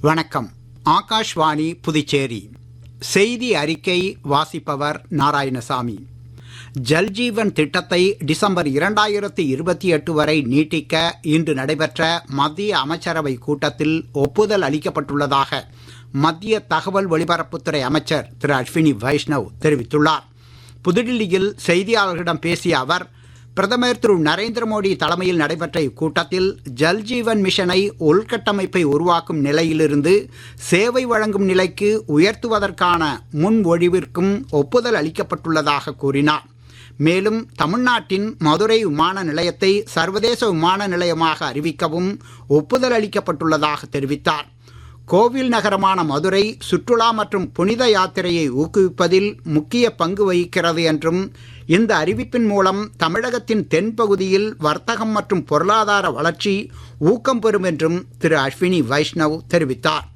வணக்கம். ஆகாஷ்வாணி புதுச்சேரி. செய்தி அறிக்கை வாசிப்பவர் நாராயணசாமி. ஜல்ஜீவன் திட்டத்தை டிசம்பர் 2028 வரை நீட்டிக்க இன்று நடைபெற்ற மத்திய அமைச்சரவை கூட்டத்தில் ஒப்புதல் அளிக்கப்பட்டுள்ளதாக மத்திய தகவல் ஒலிபரப்புத்துறை அமைச்சர் திரு அஸ்வினி வைஷ்ணவ் தெரிவித்துள்ளார். புதுடில்லியில் செய்தியாளர்களிடம் பேசிய அவர், பிரதமர் திரு நரேந்திர மோடி தலைமையில் நடைபெற்ற இக்கூட்டத்தில் ஜல்ஜீவன் மிஷனை உள்கட்டமைப்பை உருவாக்கும் நிலையிலிருந்து சேவை வழங்கும் நிலைக்கு உயர்த்துவதற்கான முன்மொழிவிற்கும் ஒப்புதல் அளிக்கப்பட்டுள்ளதாக கூறினார். மேலும் தமிழ்நாட்டின் மதுரை விமான நிலையத்தை சர்வதேச விமான நிலையமாக அறிவிக்கவும் ஒப்புதல் அளிக்கப்பட்டுள்ளதாக தெரிவித்தார். கோவில் நகரமான மதுரை சுற்றுலா மற்றும் புனித யாத்திரையை ஊக்குவிப்பதில் முக்கிய பங்கு வகிக்கிறது என்றும், இந்த அறிவிப்பின் மூலம் தமிழகத்தின் தென்பகுதியில் வர்த்தகம் மற்றும் பொருளாதார வளர்ச்சி ஊக்கம் பெறும் என்றும் திரு அஸ்வினி வைஷ்ணவ் தெரிவித்தார்.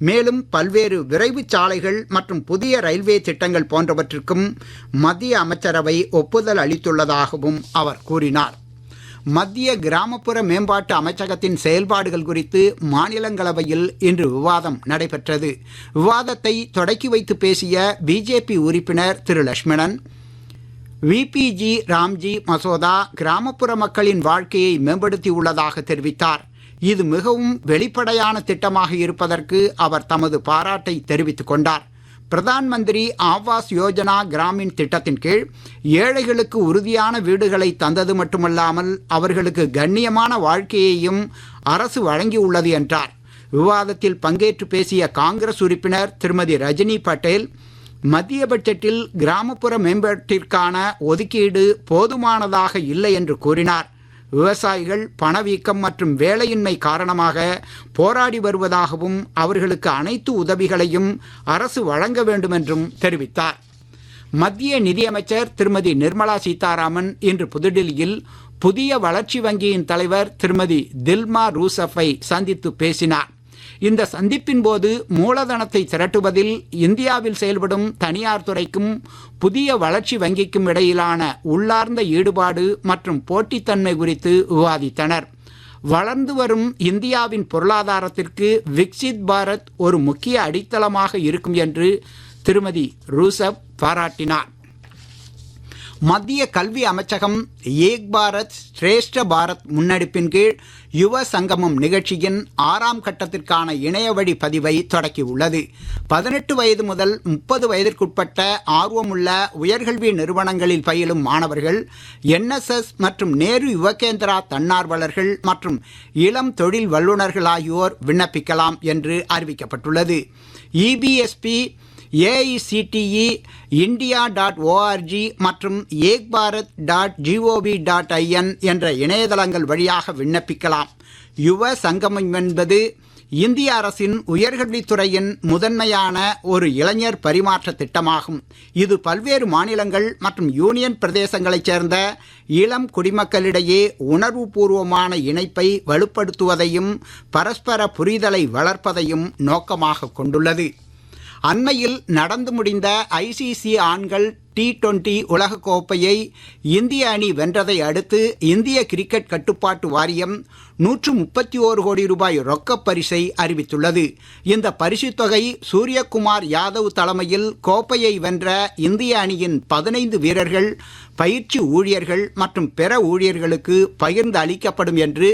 மேலும் பல்வேறு விரைவு சாலைகள் மற்றும் புதிய ரயில்வே திட்டங்கள் போன்றவற்றிற்கும் மத்திய அமைச்சரவை ஒப்புதல் அளித்துள்ளதாகவும் அவர் கூறினார். மத்திய கிராமப்புற மேம்பாட்டு அமைச்சகத்தின் செயல்பாடுகள் குறித்து மாநிலங்களவையில் இன்று விவாதம் நடைபெற்றது. விவாதத்தை தொடக்கி வைத்து பேசிய பிஜேபி உறுப்பினர் திரு லட்சுமணன், விபிஜி ராம்ஜி மசோதா கிராமப்புற மக்களின் வாழ்க்கையை மேம்படுத்தியுள்ளதாக தெரிவித்தார். இது மிகவும் வெளிப்படையான திட்டமாக இருப்பதற்கு அவர் தமது பாராட்டை தெரிவித்துக் கொண்டார். பிரதான் மந்திரி ஆவாஸ் யோஜனா கிராமின் திட்டத்தின் கீழ் ஏழைகளுக்கு உறுதியான வீடுகளை தந்தது மட்டுமல்லாமல் அவர்களுக்கு கண்ணியமான வாழ்க்கையையும் அரசு வழங்கியுள்ளது என்றார். விவாதத்தில் பங்கேற்று பேசிய காங்கிரஸ் உறுப்பினர் திருமதி ரஜினி பட்டேல், மத்திய பட்ஜெட்டில் கிராமப்புற மேம்பாட்டிற்கான ஒதுக்கீடு போதுமானதாக இல்லை என்று கூறினார். விவசாயிகள் பணவீக்கம் மற்றும் வேலையின்மை காரணமாக போராடி வருவதாகவும் அவர்களுக்கு அனைத்து உதவிகளையும் அரசு வழங்க வேண்டும் என்றும் தெரிவித்தார். மத்திய நிதியமைச்சர் திருமதி நிர்மலா சீதாராமன் இன்று புதுடில்லியில் புதிய வளர்ச்சி வங்கியின் தலைவர் திருமதி தில்மா ரூசஃபை சந்தித்து பேசினார். இந்த சந்திப்பின் போது மூலதனத்தை திரட்டுவதில் இந்தியாவில் செயல்படும் தனியார் துறைக்கும் புதிய வளர்ச்சி வங்கிக்கும் இடையிலான உள்ளார்ந்த ஈடுபாடு மற்றும் போட்டித்தன்மை குறித்து விவாதித்தனர். வளர்ந்து வரும் இந்தியாவின் பொருளாதாரத்திற்கு விக்சித் பாரத் ஒரு முக்கிய அடித்தளமாக இருக்கும் என்று திருமதி ரூசப் பாராட்டினார். மத்திய கல்வி அமைச்சகம் ஏக் பாரத் ஸ்ரேஷ்ட பாரத் முன்னெடுப்பின் கீழ் யுவ சங்கமம் நிகழ்ச்சியின் 6ஆம் கட்டத்திற்கான இணையவழி பதிவை தொடக்கியுள்ளது. 18 வயது முதல் 30 வயதிற்குட்பட்ட ஆர்வமுள்ள உயர்கல்வி நிறுவனங்களில் பயிலும் மாணவர்கள், NSS மற்றும் நேரு யுவகேந்திரா தன்னார்வலர்கள் மற்றும் இளம் தொழில் வல்லுநர்கள் ஆகியோர் விண்ணப்பிக்கலாம் என்று அறிவிக்கப்பட்டுள்ளது. EBSP, AICTE, India.org மற்றும் ekbharat.gov.in என்ற இணையதளங்கள் வழியாக விண்ணப்பிக்கலாம். யுவ சங்கமம் என்பது இந்திய அரசின் உயர்கல்வித்துறையின் முதன்மையான ஒரு இளைஞர் பரிமாற்ற திட்டமாகும். இது பல்வேறு மாநிலங்கள் மற்றும் யூனியன் பிரதேசங்களைச் சேர்ந்த இளம் குடிமக்களிடையே உணர்வுபூர்வமான இணைப்பை வலுப்படுத்துவதையும் பரஸ்பர புரிதலை வளர்ப்பதையும் நோக்கமாக கொண்டுள்ளது. அண்மையில் நடந்து முடிந்த ICC ஆண்கள் T20 உலகக்கோப்பையை இந்திய அணி வென்றதை அடுத்து இந்திய கிரிக்கெட் கட்டுப்பாட்டு வாரியம் 131 கோடி ரூபாய் ரொக்கப் பரிசை அறிவித்துள்ளது. இந்த பரிசுத் தொகை சூரியகுமார் யாதவ் தலைமையில் கோப்பையை வென்ற இந்திய அணியின் 15 வீரர்கள், பயிற்சி ஊழியர்கள் மற்றும் பிற ஊழியர்களுக்கு பகிர்ந்து அளிக்கப்படும் என்று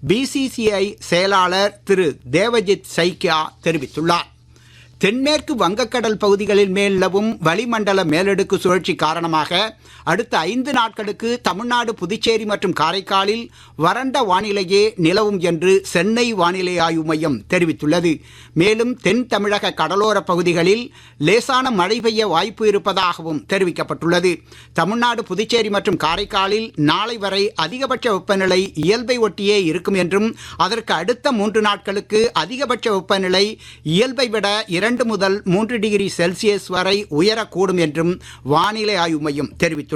BCCI செயலாளர் திரு தேவஜித் சைக்கியா தெரிவித்துள்ளார். தென்மேற்கு வங்கக்கடல் பகுதிகளில் மேல் நிலவும் வளிமண்டல மேலடுக்கு சுழற்சி காரணமாக அடுத்த 5 நாட்களுக்கு தமிழ்நாடு, புதுச்சேரி மற்றும் காரைக்காலில் வறண்ட வானிலையே நிலவும் என்று சென்னை வானிலை ஆய்வு மையம் தெரிவித்துள்ளது. மேலும் தென் தமிழக கடலோர பகுதிகளில் லேசான மழை பெய்ய வாய்ப்பு இருப்பதாகவும் தெரிவிக்கப்பட்டுள்ளது. தமிழ்நாடு, புதுச்சேரி மற்றும் காரைக்காலில் நாளை வரை அதிகபட்ச வெப்பநிலை இயல்பை ஒட்டியே இருக்கும் என்றும், அதற்கு அடுத்த 3 நாட்களுக்கு அதிகபட்ச வெப்பநிலை இயல்பை விட 2 முதல் 3 டிகிரி செல்சியஸ் வரை உயரக்கூடும் என்றும் வானிலை ஆய்வு மையம் தெரிவித்துள்ளது.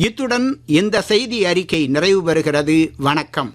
இத்துடன் இந்த செய்தி அறிக்கை நிறைவு பெறுகிறது. வணக்கம்.